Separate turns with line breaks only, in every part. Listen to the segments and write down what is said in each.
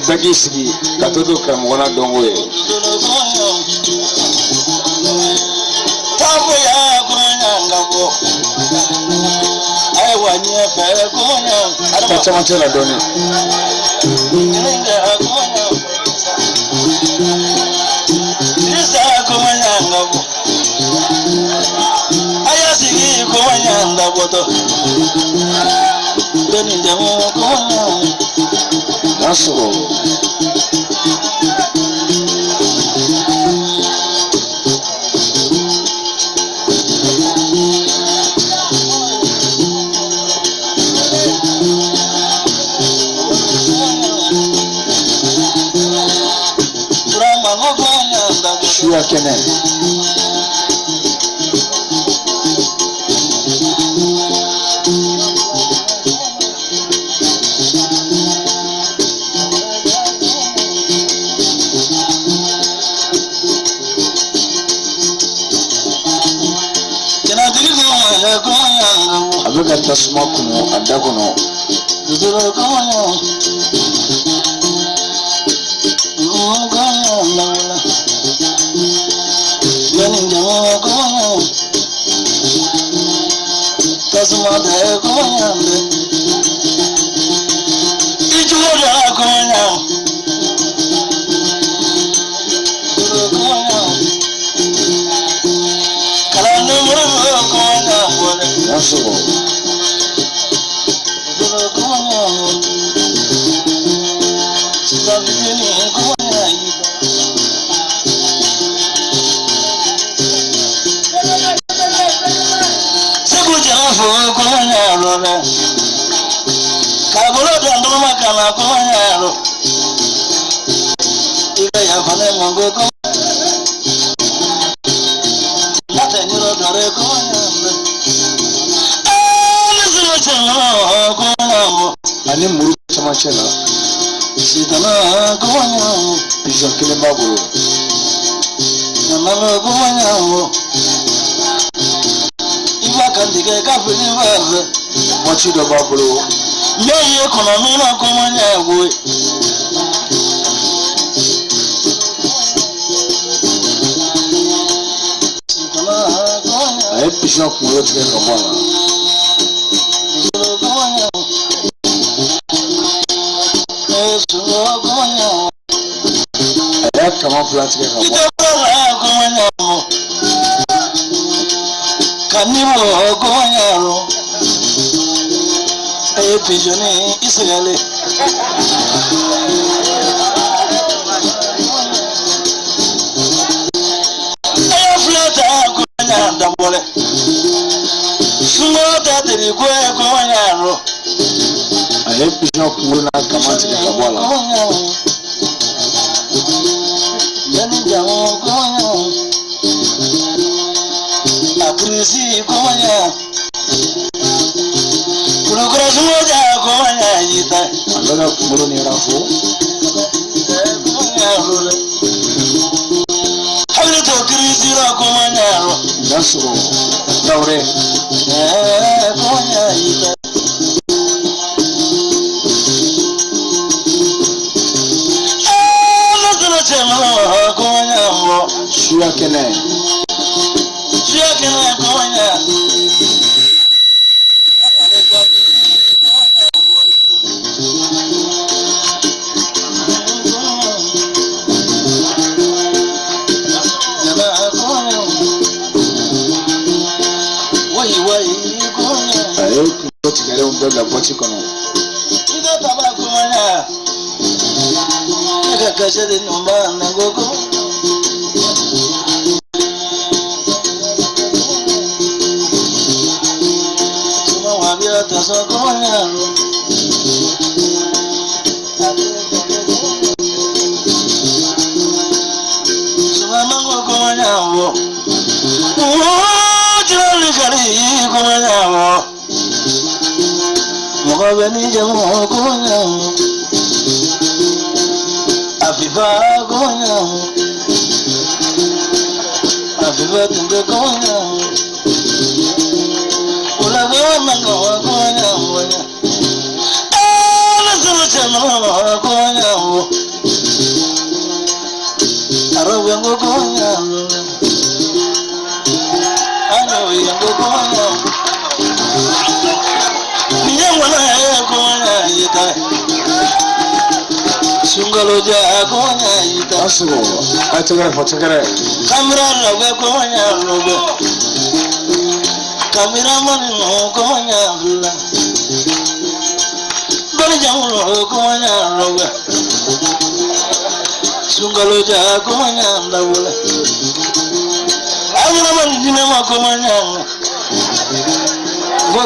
Bagisi katoto kamwana dongo ye
Tabo ya kunyanga ko ai wanye fe kunya
kacha machela doni
ninga kunya isa kunyanga ko ayasi kunyanga boto deni demo kunya
naso Shua kene abuga tasma kuno adagono
duduro kunya yani jamaa kunya tasma de kunya ijuwa kunya duduro kunya kala numero kunya wala
naso
duduro kunya sabini kunya Kaburo dandoro makana kunyaro Iga ya fane mongo ko Nate niro dore kunyaro Nizuro chano kunyamo
ani muru chama chela
Sitana kunyamo
pizza kile baburo
Namalo kunyamo Iba kandike kafini waze
machi do baburo
Yeye ekonomi na kunyamo
aye pizza kulo tike kamwana aye kama flat tike kamwana
Kanimo kunyaro aye pijoni isegale aye flata kunyaro dambole sumo tatiri kunyaro
aye pizza kulo na kama tike kamwana
yani jamu kunyaro akrisi kunyaro Kurukura sumoja kunyaro yita
abaga muru ni rafo
Habli to krisi ra kunyaro
naso daure
kunyaro yita Nuzuro chema kunyaro
shua kene
Shakena kunyaro
aye kulo tike umdoga pochi kono
Kashari numba nagoko Suma wabia taso kunyaro Suma mango kunyaro Jirali kari kunyaro Mogo beni jamu kumanya afifa kumanya afifa tunde kumanya ula kumanya kumanya sulu chama kumanya arabu yangu kumanya ano yangu kumanya Nyangwana kumanya yita Sungaloja kumanya yita
Asugo. Achagare.
Kamera loge kumanya loge Kamera mani kumanya vula Bani jamu kumanya loge Sungaloja kumanya ndawula Agana mani dinama kumanya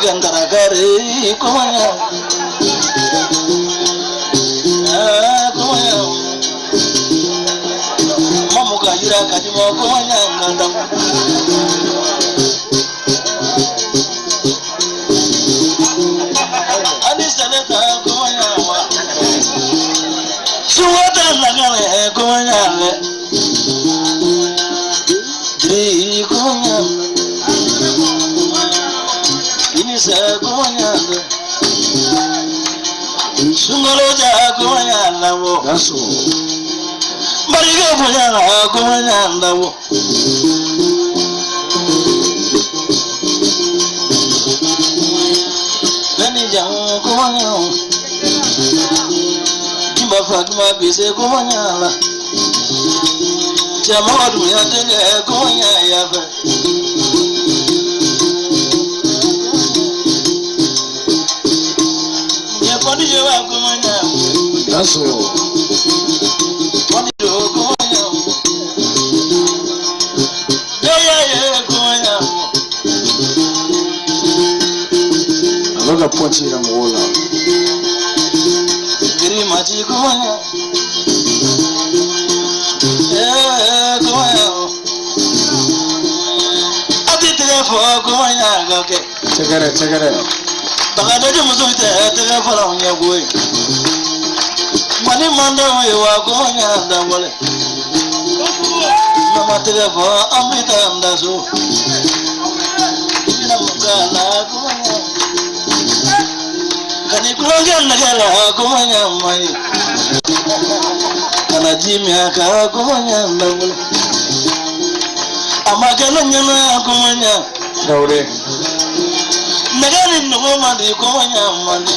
Gantara kare kumanya kumanya mamu kajira kadimo kumanya ngandam adisaneta kumanya wa suwata nagane kumanya le dri kumanya Inisa kumanya Sungaloja kumanya nabo
Dasu.
Bariga kumanya nabo Nani jamu kumanya Kimba Fatima bise kumanya la Jamu adu ya tenge kumanya yafe Poni yo kumanya
Dasu.
Poni yo kumanya Yeah kumanya
Aloga ponchi na muola.
Giri machi kumanya kumanya Ati telefo kumanya gake
Chagare.
Bagadaji musuite telefo nya boy Mani manda wa kumanya ndamole Mama telefo amita ndasu Ina mukala kumanya Kani kulogia nagala kumanya mai Kana jimya ka kumanya ndamole Amagala nyana kumanya
Daure.
Nagani nugo mandi kumanya mandi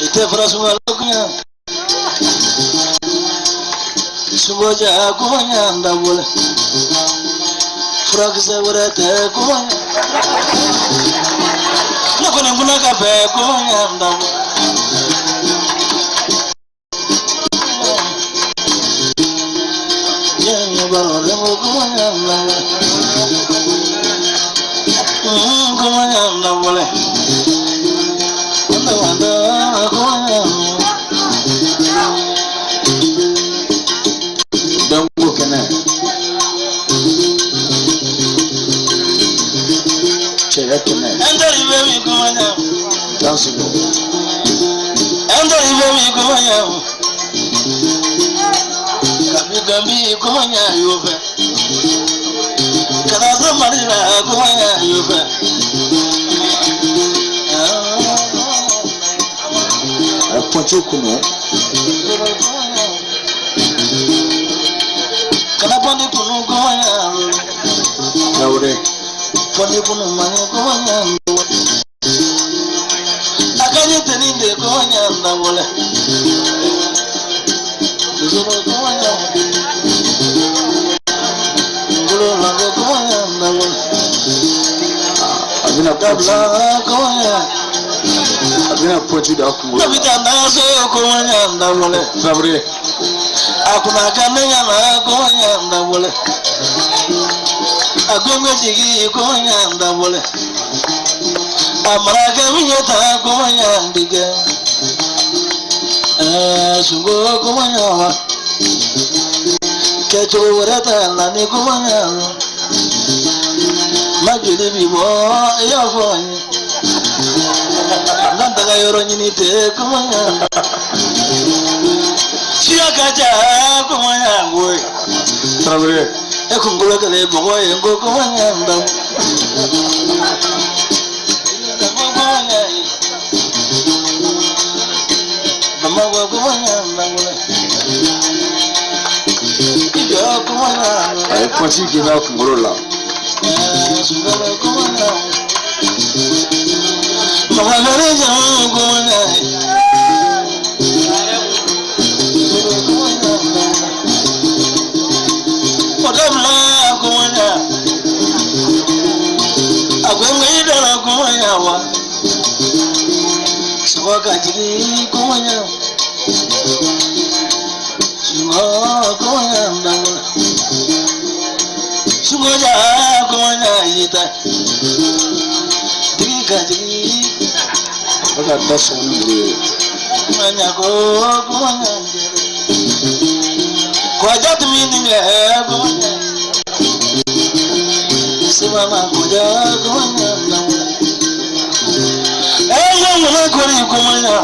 Ite frasu walukunya Suboja kumanya ndamole Fragse urete kumanya Nakone nguna kafe kumanya ndamole Yenye balore kumanya ndamole kumanya ndamole Wanda kumanya
Dambu kene. Chega kene.
Enter baby kumanya
Dasu.
Enter baby kumanya Gambi kumanya yofe Kanaza marina kumanya yofe
Ponchi kuno.
Kana poni punu kumanya
Daure.
Poni punu manya kumanya Akanye teninde kumanya ndamole Zoro kumanya Ngulu lango kumanya ndamole
Abina
Dabla kumanya
ponchi da kumo.
Nabita naso kumanya ndamole
Daure.
Akuna kamenya na kumanya ndamole Agome jigi kumanya ndamole Amara kamenya ta kumanya ndiga Sungo kumanya Kecho ureta nani kumanya Magidi bibo yafonyi Nanda yoro nyini te kumanya. Chia kaja kumanya boy.
Trabre.
Ekungula kale boy ngo kumanya nda. Mama kumanya nda. Iga kumanya.
Ay pasi kina kumrola.
Sungala kumanya. Mama lore jamu kumanya. Madamla kumanya. Agwenga idara kumanya wa. Swaka jiri kumanya. Sunga kumanya ndamula. Sungoja kumanya yita. Tika jiri.
Baka dasu ngure.
Kumanya ko kumanya jiri. Kwa jatu mini me kumanya. Simama kuja kumanya ndamula. Mwana kori kumanya.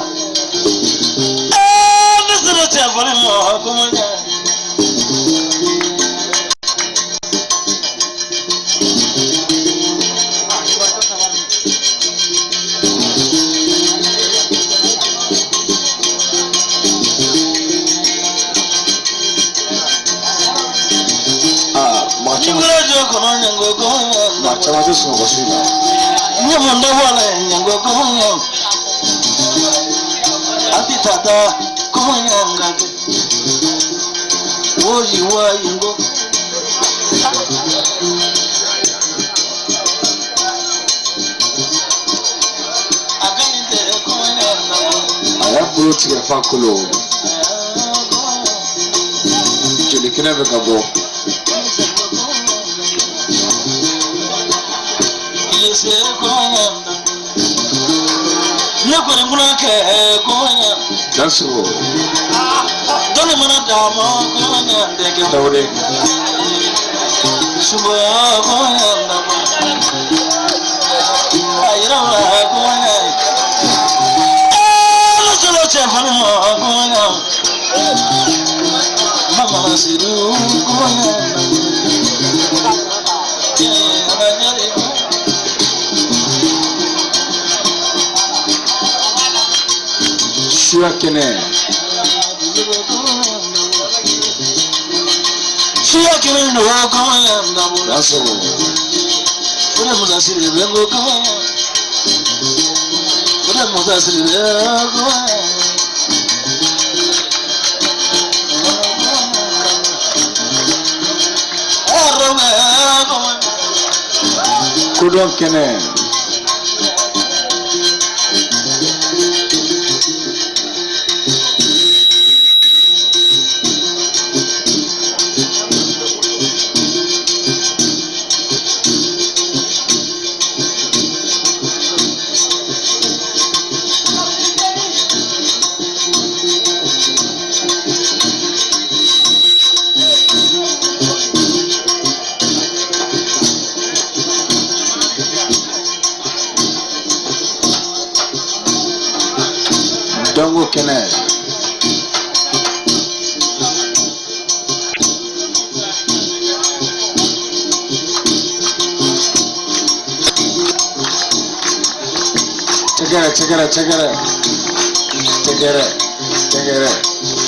Nisira cha kori mwa kumanya. Chingura jo kumanya ngo kumanya.
Machama tu semua basina.
Nyamunda wala nyango kumanya. Ati tata kumanya ngake. Woji wa yingo. Agani tere kumanya ngake.
Aya bulu tiga fakulo. Jadi kena berkabo.
Yese kumanya. Nyakore mulake kumanya.
Dasu.
Dole mana dama kumanya ndeke.
Daure.
Subo kumanya ndama. Ayira wala kumanya. Solo chefani mo kumanya. Mama nasiru kumanya ndama.
Shua kene.
Shua kene ndo kumanya ndama.
Dasu.
Ule muzasiri bengo kumanya. Ule muzasiri bengo kumanya.
Kudon kene. Dongo kene. Check it.